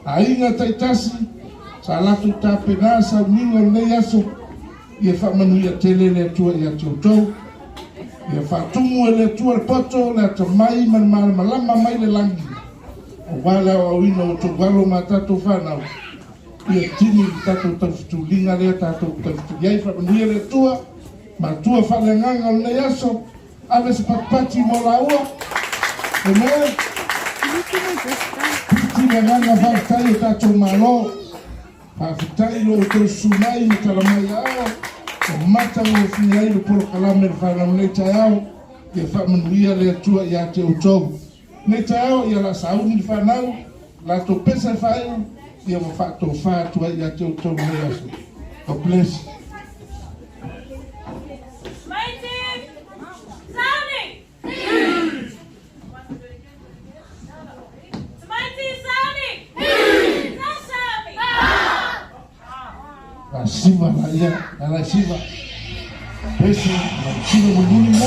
Ainga taitasi, sa latu tāpena sa uninga o nei aso, ia whamanuia tele le atua ia tautou, ia whātumu e le atua le poto, le ata mai malama mai le langi. O wale au ina o tō walo mā tātou whanau, ia tini tātou taufitu linga lea tātou taufitu iai, whamanuia le atua, ma tua whalenganga o nei aso, ave se patpati mo la ua, e mea, Tina nganga whaktai o tātou malo, whawhitai o tau sunai o talamai ao, o mata o whiai o poro kalame le whanau nei tai ao, ia whamanuia le atua ia te utou. Nei tai ao ia la sauni le whanau, la tō pesa whai, ia ma whātou whātua ia te utou nei aso. God bless. Siva la ia, la siva. Pese, la siva munguni na.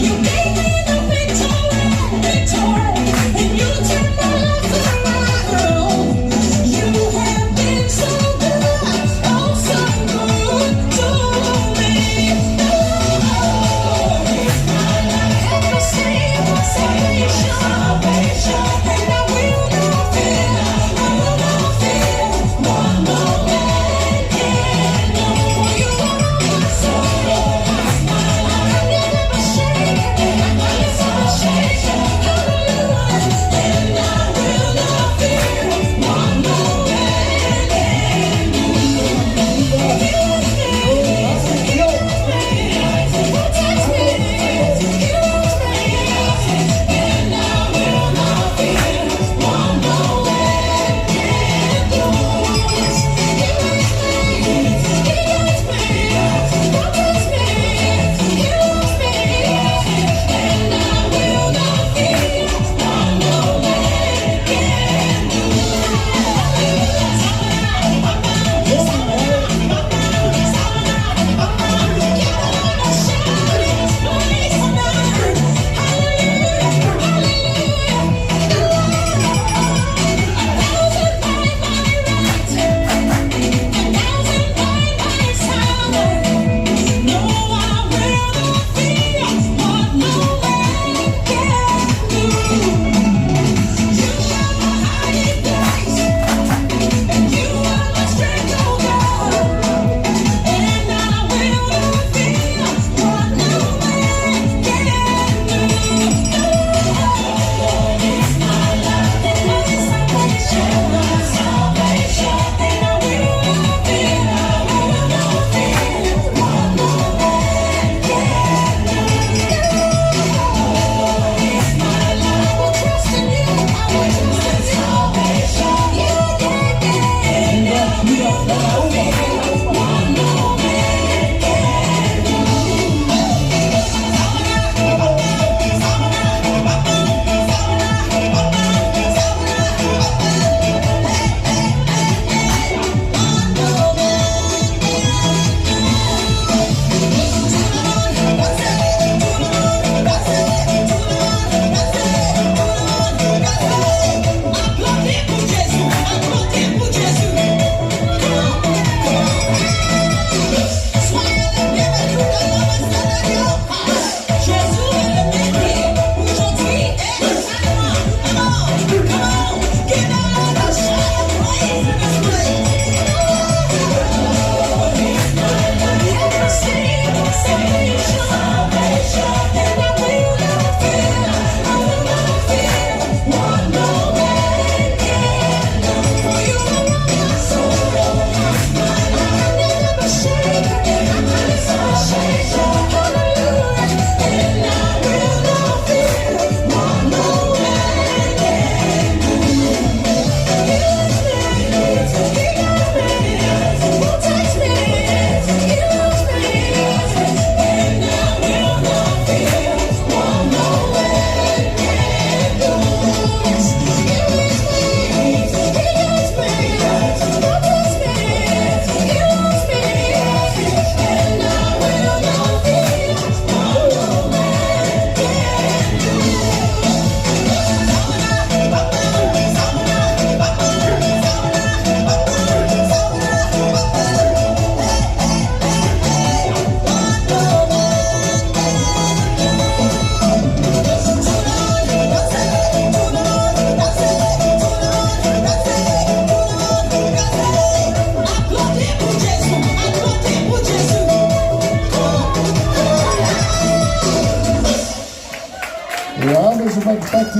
You gave me the victory, and you took my life.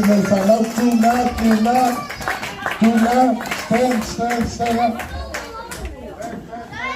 mai whanau, tūna, stand up.